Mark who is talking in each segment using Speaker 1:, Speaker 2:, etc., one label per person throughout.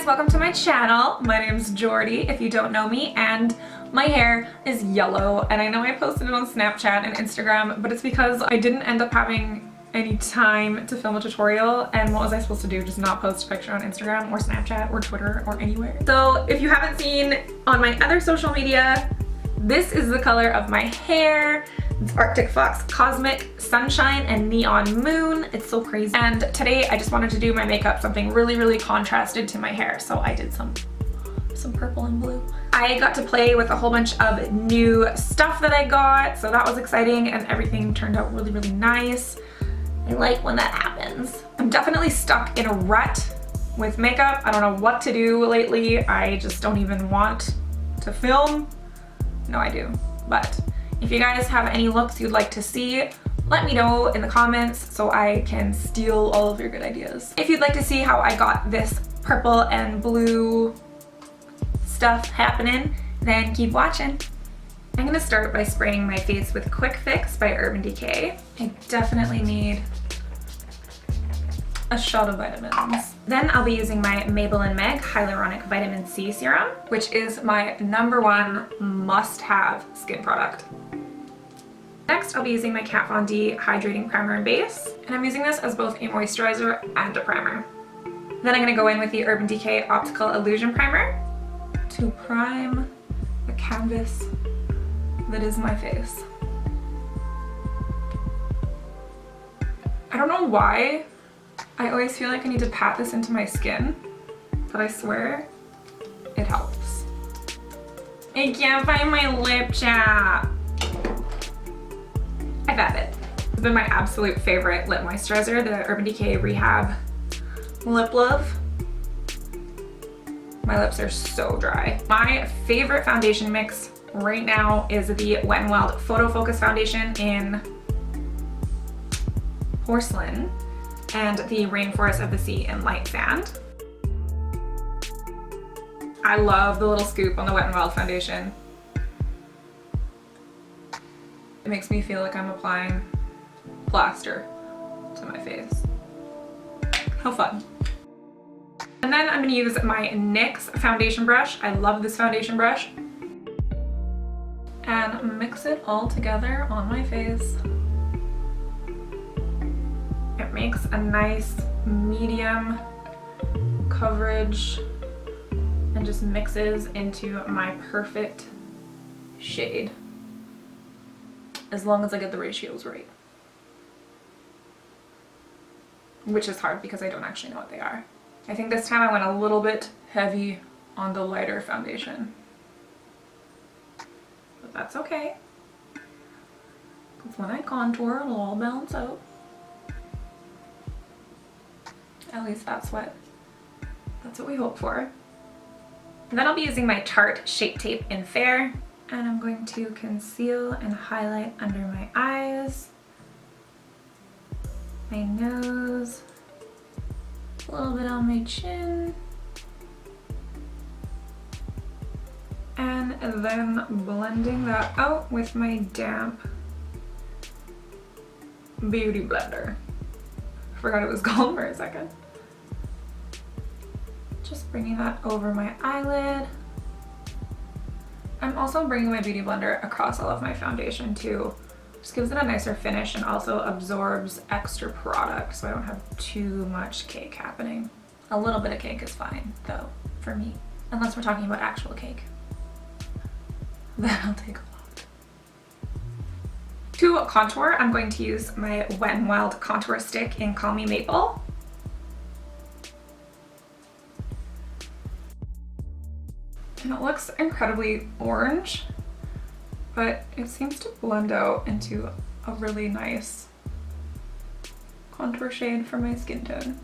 Speaker 1: welcome to my channel. My name's Jordy, if you don't know me, and my hair is yellow. And I know I posted it on Snapchat and Instagram, but it's because I didn't end up having any time to film a tutorial, and what was I supposed to do? Just not post a picture on Instagram or Snapchat or Twitter or anywhere. So if you haven't seen on my other social media, this is the color of my hair. It's Arctic Fox Cosmic Sunshine and Neon Moon. It's so crazy. And today I just wanted to do my makeup something really contrasted to my hair. So I did some purple and blue. I got to play with a whole bunch of new stuff that I got. So that was exciting and everything turned out really nice. I like when that happens. I'm definitely stuck in a rut with makeup. I don't know what to do lately. I just don't even want to film. No, I do, but if you guys have any looks you'd like to see, let me know in the comments so I can steal all of your good ideas. If you'd like to see how I got this purple and blue stuff happening, then keep watching. I'm gonna start by spraying my face with Quick Fix by Urban Decay. I definitely need a shot of vitamins. Then I'll be using my Maybelline Meg Hyaluronic Vitamin C Serum, which is my #1 must-have skin product. Next, I'll be using my Kat Von D Hydrating Primer and Base, and I'm using this as both a moisturizer and a primer. Then I'm gonna go in with the Urban Decay Optical Illusion Primer to prime the canvas that is my face. I don't know why I always feel like I need to pat this into my skin, but I swear it helps. I can't find my lip chap. I found it. It's been my absolute favorite lip moisturizer, the Urban Decay Rehab Lip Love. My lips are so dry. My favorite foundation mix right now is the Wet n Wild Photo Focus Foundation in Porcelain and the Rainforest of the Sea in Light Sand. I love the little scoop on the Wet n Wild foundation. It makes me feel like I'm applying plaster to my face. How fun. And then I'm gonna use my NYX foundation brush. I love this foundation brush. And mix it all together on my face. It makes a nice medium coverage and just mixes into my perfect shade. As long as I get the ratios right. Which is hard because I don't actually know what they are. I think this time I went a little bit heavy on the lighter foundation. But that's okay. Because when I contour, it'll all balance out. At least that's what we hope for. And then I'll be using my Tarte Shape Tape in Fair, and I'm going to conceal and highlight under my eyes, my nose, a little bit on my chin, and then blending that out with my damp beauty blender. I forgot it was called for a second. Just bringing that over my eyelid. I'm also bringing my beauty blender across all of my foundation too. Just gives it a nicer finish and also absorbs extra product so I don't have too much cake happening. A little bit of cake is fine though, for me. Unless we're talking about actual cake. Then I'll take a lot. To contour, I'm going to use my Wet n Wild contour stick in Call Me Maple. And it looks incredibly orange, but it seems to blend out into a really nice contour shade for my skin tone.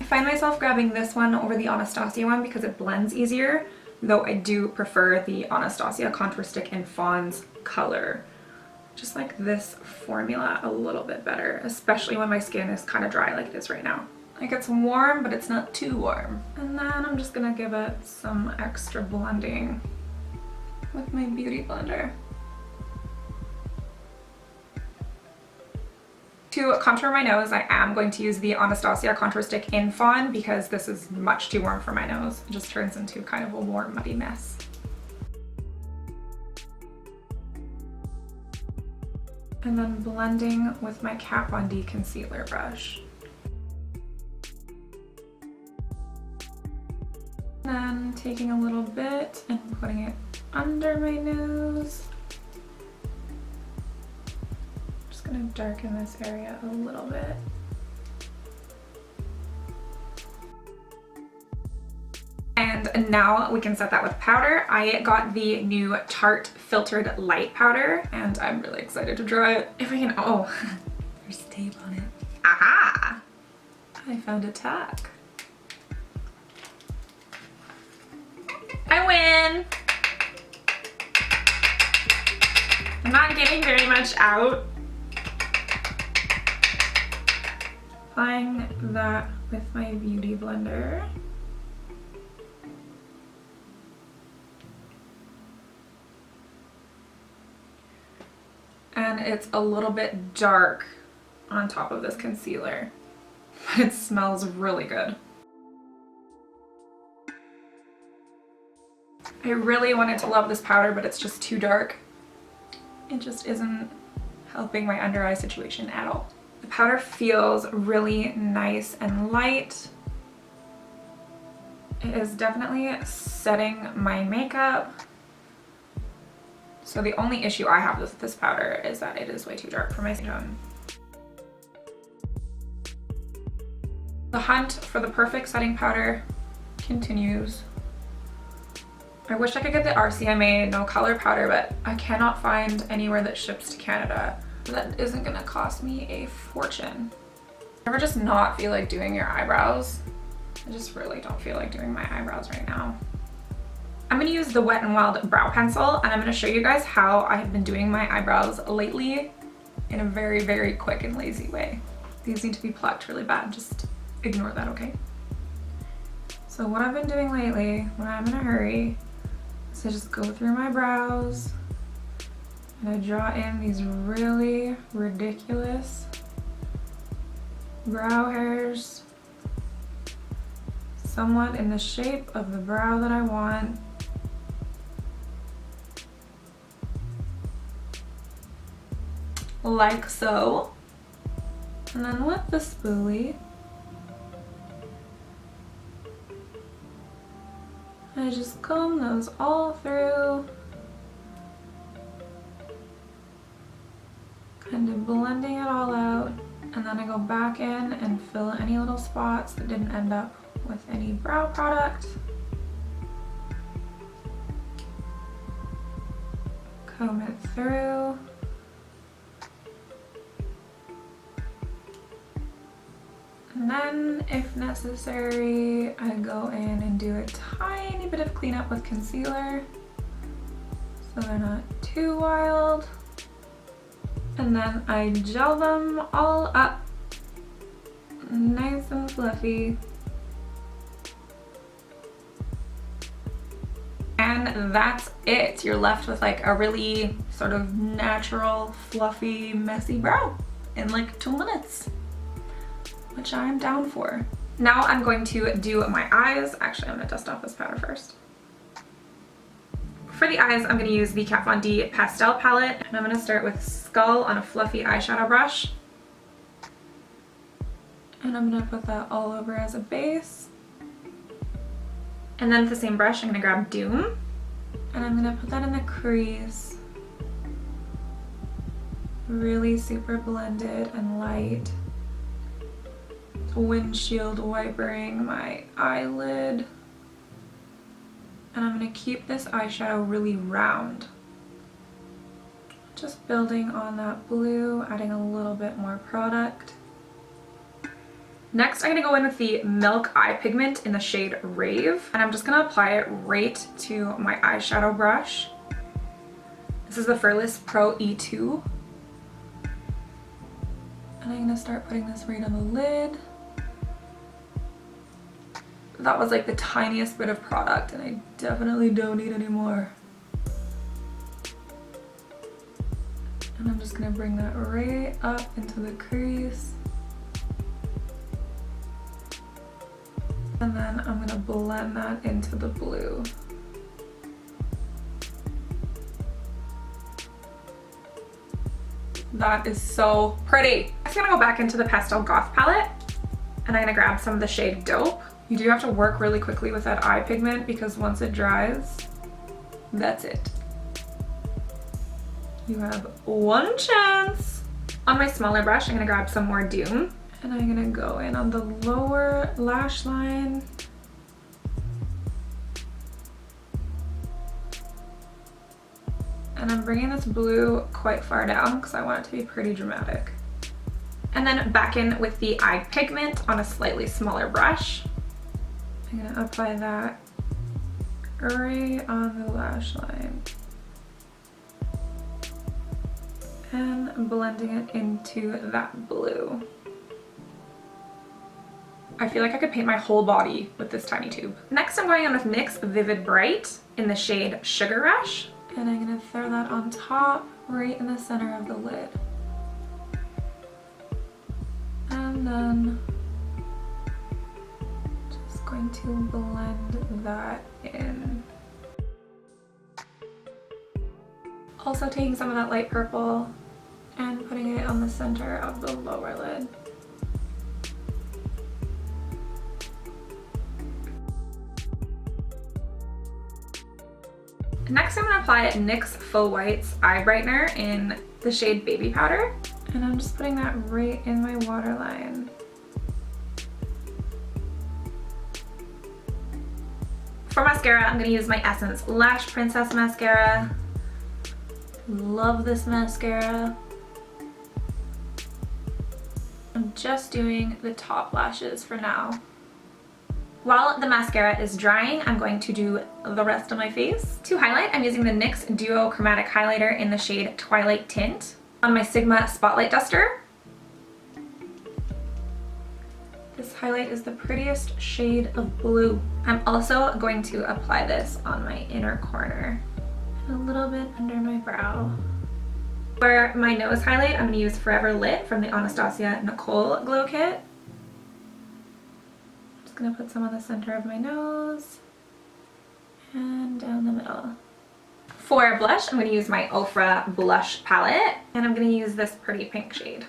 Speaker 1: I find myself grabbing this one over the Anastasia one because it blends easier, though I do prefer the Anastasia contour stick in Fawn's color. Just like this formula a little bit better, especially when my skin is kind of dry like it is right now. Like it's warm, but it's not too warm. And then I'm just gonna give it some extra blending with my beauty blender. To contour my nose, I am going to use the Anastasia Contour Stick in Fawn because this is much too warm for my nose. It just turns into kind of a warm, muddy mess. And then blending with my Kat Von D concealer brush. Then taking a little bit and putting it under my nose. Just gonna darken this area a little bit. And now we can set that with powder. I got the new Tarte Filtered Light Powder and I'm really excited to try it. If I can, oh, there's tape on it. Aha! I found a tack. I win! I'm not getting very much out. Applying that with my Beauty Blender. And it's a little bit dark on top of this concealer, but it smells really good. I really wanted to love this powder, but it's just too dark. It just isn't helping my under eye situation at all. The powder feels really nice and light. It is definitely setting my makeup. So the only issue I have with this powder is that it is way too dark for my skin tone. The hunt for the perfect setting powder continues. I wish I could get the RCMA no color powder, but I cannot find anywhere that ships to Canada that isn't gonna cost me a fortune. Ever just not feel like doing your eyebrows? I just really don't feel like doing my eyebrows right now. I'm gonna use the Wet n Wild brow pencil and I'm gonna show you guys how I have been doing my eyebrows lately in a very, very quick and lazy way. These need to be plucked really bad, just ignore that, okay? So what I've been doing lately when I'm in a hurry is I just go through my brows and I draw in these really ridiculous brow hairs, somewhat in the shape of the brow that I want. Like so. And then with the spoolie, I just comb those all through, kind of blending it all out, and then I go back in and fill any little spots that didn't end up with any brow product. Comb it through. And then, if necessary, I go in and do a tiny bit of cleanup with concealer so they're not too wild. And then I gel them all up nice and fluffy. And that's it. You're left with like a really sort of natural, fluffy, messy brow in like 2 minutes. Which I'm down for. Now I'm going to do my eyes. Actually, I'm gonna dust off this powder first. For the eyes, I'm gonna use the Kat Von D Pastel Palette, and I'm gonna start with Skull on a fluffy eyeshadow brush. And I'm gonna put that all over as a base. And then with the same brush, I'm gonna grab Doom, and I'm gonna put that in the crease. Really super blended and light. Windshield wipering my eyelid, and I'm going to keep this eyeshadow really round, just building on that blue, adding a little bit more product. Next I'm going to go in with the Milk Eye Pigment in the shade Rave, and I'm just going to apply it right to my eyeshadow brush. This is the Furless Pro E2, and I'm going to start putting this right on the lid. That was like the tiniest bit of product and I definitely don't need any more. And And I'm just gonna bring that right up into the crease. And then I'm gonna blend that into the blue. That is so pretty. I'm just gonna go back into the Pastel Goth palette and I'm gonna grab some of the shade Dope. You do have to work really quickly with that eye pigment because once it dries, that's it. You have one chance. On my smaller brush, I'm gonna grab some more Doom and I'm gonna go in on the lower lash line. And I'm bringing this blue quite far down because I want it to be pretty dramatic. And then back in with the eye pigment on a slightly smaller brush. I'm gonna apply that right on the lash line. And blending it into that blue. I feel like I could paint my whole body with this tiny tube. Next I'm going in with NYX Vivid Bright in the shade Sugar Rush. And I'm gonna throw that on top, right in the center of the lid. And then just going to blend that in. Also taking some of that light purple and putting it on the center of the lower lid. Next I'm going to apply NYX Full White's Eye Brightener in the shade Baby Powder. And I'm just putting that right in my waterline. For mascara, I'm going to use my Essence Lash Princess Mascara. Love this mascara. I'm just doing the top lashes for now. While the mascara is drying, I'm going to do the rest of my face. To highlight, I'm using the NYX Duo Chromatic Highlighter in the shade Twilight Tint on my Sigma Spotlight Duster. This highlight is the prettiest shade of blue. I'm also going to apply this on my inner corner and a little bit under my brow. For my nose highlight, I'm going to use Forever Lit from the Anastasia Nicole Glow Kit. Gonna put some on the center of my nose and down the middle. For blush, I'm gonna use my Ofra blush palette and I'm gonna use this pretty pink shade.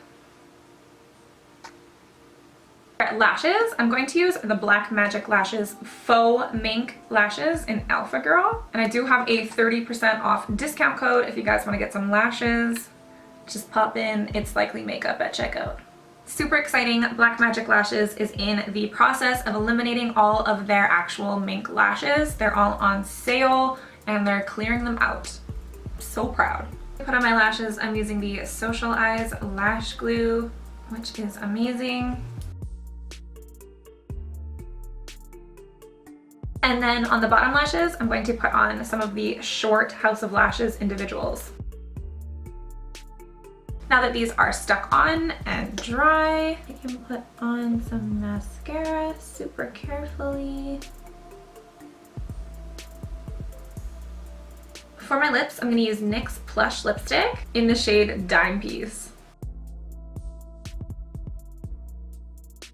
Speaker 1: For lashes, I'm going to use the Black Magic Lashes Faux Mink Lashes in Alpha Girl. And I do have a 30% off discount code if you guys wanna get some lashes. Just pop in It's Likely Makeup at checkout. Super exciting, Black Magic Lashes is in the process of eliminating all of their actual mink lashes. They're all on sale and they're clearing them out. So proud. To put on my lashes, I'm using the Social Eyes Lash Glue, which is amazing. And then on the bottom lashes, I'm going to put on some of the short House of Lashes individuals. Now that these are stuck on and dry, I can put on some mascara super carefully. For my lips, I'm going to use NYX Plush Lipstick in the shade Dime Piece.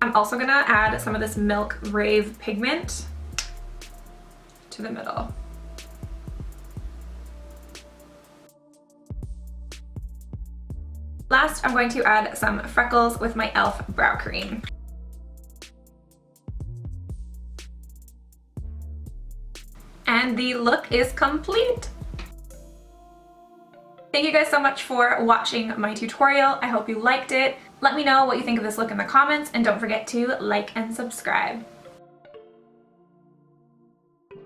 Speaker 1: I'm also going to add some of this Milk Rave pigment to the middle. Last, I'm going to add some freckles with my e.l.f. brow cream. And the look is complete. Thank you guys so much for watching my tutorial. I hope you liked it. Let me know what you think of this look in the comments and don't forget to like and subscribe.